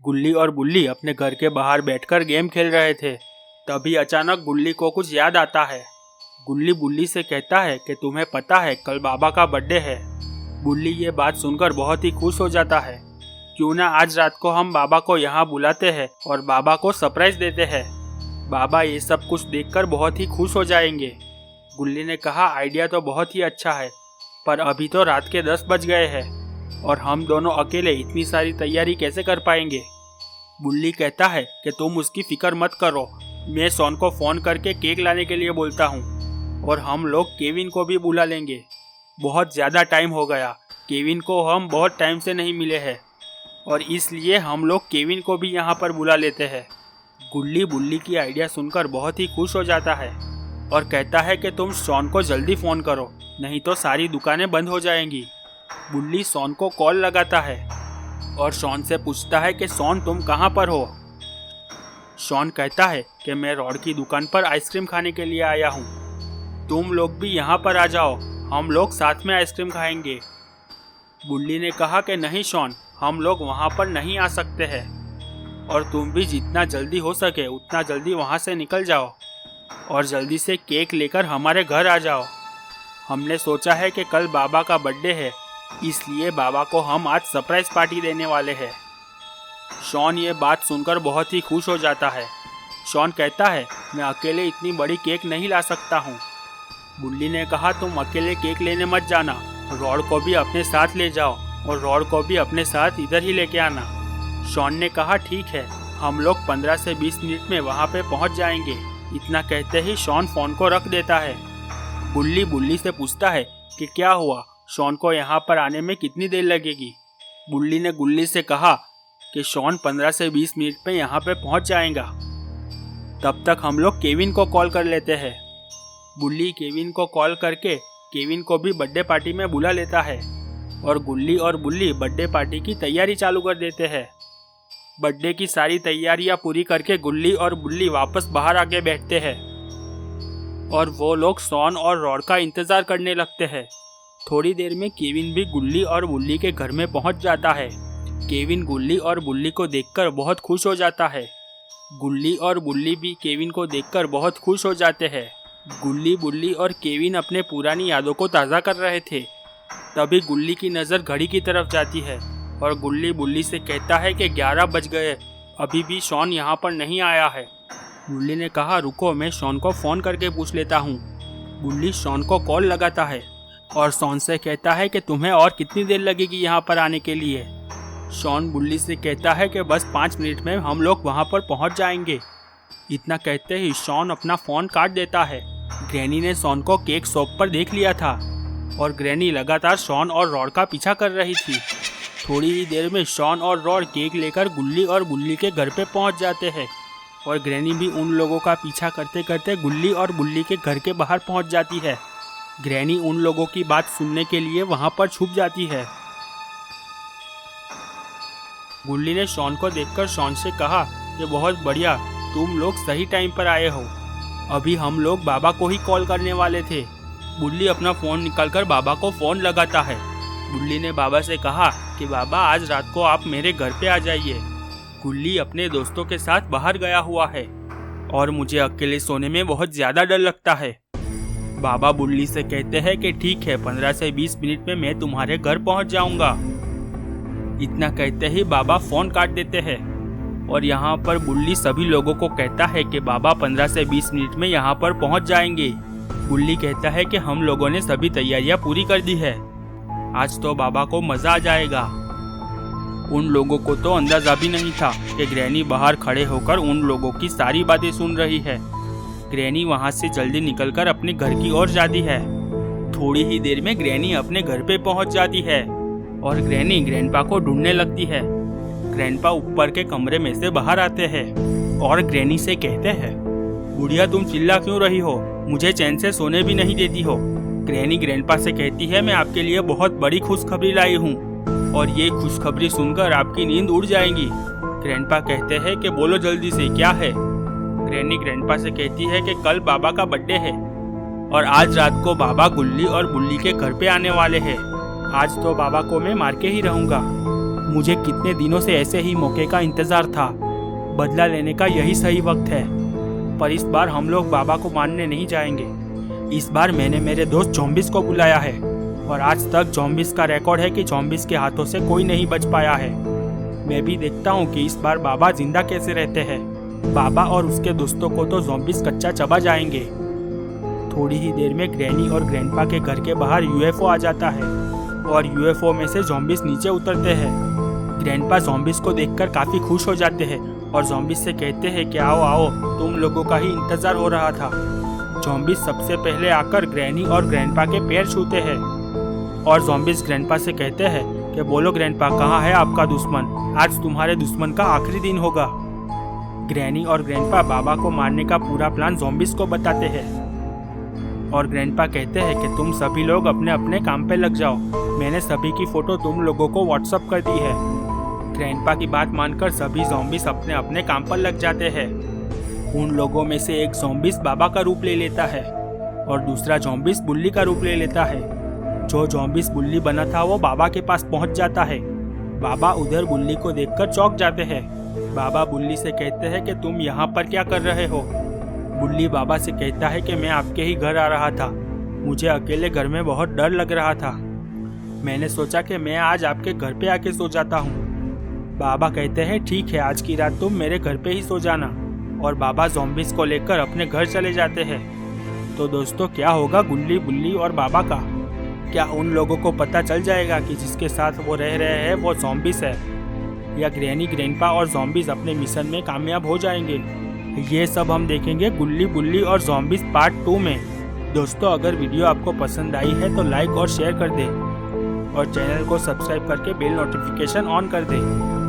गुल्ली और बुल्ली अपने घर के बाहर बैठकर गेम खेल रहे थे। तभी अचानक गुल्ली को कुछ याद आता है। गुल्ली बुल्ली से कहता है कि तुम्हें पता है कल बाबा का बर्थडे है। बुल्ली ये बात सुनकर बहुत ही खुश हो जाता है। क्यों ना आज रात को हम बाबा को यहाँ बुलाते हैं और बाबा को सरप्राइज देते हैं। बाबा ये सब कुछ देखकर बहुत ही खुश हो जाएंगे। गुल्ली ने कहा आइडिया तो बहुत ही अच्छा है, पर अभी तो रात के 10 बज गए हैं और हम दोनों अकेले इतनी सारी तैयारी कैसे कर पाएंगे। बुल्ली कहता है कि तुम उसकी फिक्र मत करो, मैं शॉन को फ़ोन करके केक लाने के लिए बोलता हूँ और हम लोग केविन को भी बुला लेंगे। बहुत ज़्यादा टाइम हो गया, केविन को हम बहुत टाइम से नहीं मिले हैं और इसलिए हम लोग केविन को भी यहाँ पर बुला लेते हैं। गुल्ली बुल्ली की आइडिया सुनकर बहुत ही खुश हो जाता है और कहता है कि तुम शॉन को जल्दी फ़ोन करो, नहीं तो सारी दुकानें बंद हो जाएंगी। बुल्ली शॉन को कॉल लगाता है और शॉन से पूछता है कि शॉन तुम कहाँ पर हो। शॉन कहता है कि मैं रॉड की दुकान पर आइसक्रीम खाने के लिए आया हूँ, तुम लोग भी यहाँ पर आ जाओ, हम लोग साथ में आइसक्रीम खाएंगे। बुल्ली ने कहा कि नहीं शॉन, हम लोग वहाँ पर नहीं आ सकते हैं और तुम भी जितना जल्दी हो सके उतना जल्दी वहाँ से निकल जाओ और जल्दी से केक लेकर हमारे घर आ जाओ। हमने सोचा है कि कल बाबा का बर्थडे है, इसलिए बाबा को हम आज सरप्राइज पार्टी देने वाले हैं। शॉन ये बात सुनकर बहुत ही खुश हो जाता है। शॉन कहता है मैं अकेले इतनी बड़ी केक नहीं ला सकता हूँ। बुल्ली ने कहा तुम अकेले केक लेने मत जाना, रॉड को भी अपने साथ ले जाओ और रॉड को भी अपने साथ इधर ही लेके आना। शॉन ने कहा ठीक है, हम लोग 15 से 20 मिनट में वहाँ पे पहुँच जाएंगे। इतना कहते ही शॉन फ़ोन को रख देता है। बुल्ली बुल्ली से पूछता है कि क्या हुआ, शॉन को यहाँ पर आने में कितनी देर लगेगी। बुल्ली ने गुल्ली से कहा कि शॉन 15 से 20 मिनट में यहाँ पे पहुँच जाएगा, तब तक हम लोग केविन को कॉल कर लेते हैं। बुल्ली केविन को कॉल करके केविन को भी बर्थडे पार्टी में बुला लेता है और गुल्ली और बुल्ली बर्थडे पार्टी की तैयारी चालू कर देते हैं। बर्थडे की सारी तैयारियां पूरी करके गुल्ली और बुल्ली वापस बाहर आके बैठते हैं और वो लोग शॉन और रॉड का इंतज़ार करने लगते हैं। थोड़ी देर में केविन भी गुल्ली और बुल्ली के घर में पहुंच जाता है। केविन गुल्ली और बुल्ली को देखकर बहुत खुश हो जाता है। गुल्ली और बुल्ली भी केविन को देखकर बहुत खुश हो जाते हैं। गुल्ली बुल्ली और केविन अपने पुरानी यादों को ताज़ा कर रहे थे। तभी गुल्ली की नज़र घड़ी की तरफ जाती है और गुल्ली बुल्ली से कहता है कि 11 बज गए, अभी भी शॉन यहाँ पर नहीं आया है। बुल्ली ने कहा रुको, मैं शॉन को फ़ोन करके पूछ लेता हूँ। बुल्ली शॉन को कॉल लगाता है और शॉन से कहता है कि तुम्हें और कितनी देर लगेगी यहाँ पर आने के लिए। शॉन बुल्ली से कहता है कि बस 5 मिनट में हम लोग वहाँ पर पहुँच जाएंगे। इतना कहते ही शॉन अपना फ़ोन काट देता है। ग्रैनी ने शॉन को केक शॉप पर देख लिया था और ग्रैनी लगातार शॉन और रॉड का पीछा कर रही थी। थोड़ी ही देर में शॉन और रॉड केक लेकर गुल्ली और बुल्ली के घर पे पहुंच जाते हैं और ग्रैनी भी उन लोगों का पीछा करते करते गुल्ली और बुल्ली के घर के बाहर पहुंच जाती है। ग्रैनी उन लोगों की बात सुनने के लिए वहां पर छुप जाती है। गुल्ली ने शॉन को देखकर शॉन से कहा कि बहुत बढ़िया, तुम लोग सही टाइम पर आए हो, अभी हम लोग बाबा को ही कॉल करने वाले थे। बुल्ली अपना फ़ोन निकालकर बाबा को फ़ोन लगाता है। गुल्ली ने बाबा से कहा कि बाबा आज रात को आप मेरे घर पे आ जाइए। गुल्ली अपने दोस्तों के साथ बाहर गया हुआ है और मुझे अकेले सोने में बहुत ज़्यादा डर लगता है। बाबा बुल्ली से कहते हैं कि ठीक है, 15 से 20 मिनट में मैं तुम्हारे घर पहुंच जाऊंगा। इतना कहते ही बाबा फ़ोन काट देते हैं और यहाँ पर बुल्ली सभी लोगों को कहता है कि बाबा 15 से 20 मिनट में यहाँ पर पहुँच जाएंगे। बुल्ली कहता है कि हम लोगों ने सभी तैयारियाँ पूरी कर दी है, आज तो बाबा को मज़ा आ जाएगा। उन लोगों को तो अंदाज़ा भी नहीं था कि ग्रैनी बाहर खड़े होकर उन लोगों की सारी बातें सुन रही है। ग्रैनी वहाँ से जल्दी निकलकर अपने घर की ओर जाती है। थोड़ी ही देर में ग्रैनी अपने घर पे पहुँच जाती है और ग्रैनी ग्रैंडपा को ढूंढने लगती है। ग्रैंडपा ऊपर के कमरे में से बाहर आते हैं और ग्रैनी से कहते हैं बुढ़िया तुम चिल्ला क्यों रही हो, मुझे चैन से सोने भी नहीं देती हो। ग्रैनी ग्रैंडपा से कहती है मैं आपके लिए बहुत बड़ी खुशखबरी लाई हूँ और ये खुशखबरी सुनकर आपकी नींद उड़ जाएगी। ग्रैंडपा कहते हैं कि बोलो जल्दी से क्या है। ग्रैनी ग्रैंडपा से कहती है कि कल बाबा का बर्थडे है और आज रात को बाबा गुल्ली और बुल्ली के घर पे आने वाले हैं। आज तो बाबा को मैं मार के ही रहूँगा। मुझे कितने दिनों से ऐसे ही मौके का इंतजार था। बदला लेने का यही सही वक्त है। पर इस बार हम लोग बाबा को मारने नहीं जाएंगे। इस बार मैंने मेरे दोस्त ज़ॉम्बीज़ को बुलाया है और आज तक ज़ॉम्बीज़ का रिकॉर्ड है कि ज़ॉम्बीज़ के हाथों से कोई नहीं बच पाया है। मैं भी देखता हूँ कि इस बार बाबा जिंदा कैसे रहते हैं। बाबा और उसके दोस्तों को तो ज़ॉम्बीज़ कच्चा चबा जाएंगे। थोड़ी ही देर में ग्रैनी और ग्रैंडपा के घर के बाहर यूएफओ आ जाता है और यूएफओ में से ज़ॉम्बीज़ नीचे उतरते हैं। ग्रैंडपा ज़ॉम्बीज़ को देखकर काफ़ी खुश हो जाते हैं और ज़ॉम्बीज़ से कहते हैं कि आओ आओ, तुम लोगों का ही इंतज़ार हो रहा था। ज़ॉम्बीज़ सबसे पहले आकर ग्रैनी और ग्रैंडपा के पैर छूते हैं और ज़ॉम्बीज़ ग्रैंडपा से कहते हैं कि बोलो ग्रैंडपा, कहाँ है आपका दुश्मन? आज तुम्हारे दुश्मन का आखिरी दिन होगा। ग्रैनी और ग्रैंडपा बाबा को मारने का पूरा प्लान ज़ॉम्बीज़ को बताते हैं और ग्रैंडपा कहते हैं कि तुम सभी लोग अपने अपने काम पे लग जाओ। मैंने सभी की फ़ोटो तुम लोगों को व्हाट्सअप कर दी है। ग्रैंडपा की बात मानकर सभी ज़ॉम्बीज़ अपने अपने काम पर लग जाते हैं। उन लोगों में से एक ज़ॉम्बीज़ बाबा का रूप ले लेता है और दूसरा ज़ॉम्बीज़ बुल्ली का रूप ले लेता है। जो ज़ॉम्बीज़ बुल्ली बना था वो बाबा के पास पहुंच जाता है। बाबा उधर बुल्ली को देखकर चौंक जाते हैं। बाबा बुल्ली से कहते हैं कि तुम यहाँ पर क्या कर रहे हो? बुल्ली बाबा से कहता है कि मैं आपके ही घर आ रहा था। मुझे अकेले घर में बहुत डर लग रहा था। मैंने सोचा कि मैं आज आपके घर पे आके सो जाता हूँ। बाबा कहते हैं ठीक है, आज की रात तुम मेरे घर पे ही सो जाना। और बाबा ज़ॉम्बीज़ को लेकर अपने घर चले जाते हैं। तो दोस्तों, क्या होगा गुल्ली, बुल्ली और बाबा का? क्या उन लोगों को पता चल जाएगा कि जिसके साथ वो रह रहे हैं वो ज़ॉम्बीज़ है, या ग्रैनी, ग्रैंडपा और ज़ॉम्बीज़ अपने मिशन में कामयाब हो जाएंगे? ये सब हम देखेंगे गुल्ली, बुल्ली और ज़ॉम्बीज़ पार्ट 2 में। दोस्तों, अगर वीडियो आपको पसंद आई है तो लाइक और शेयर कर दें और चैनल को सब्सक्राइब करके बेल नोटिफिकेशन ऑन कर दें।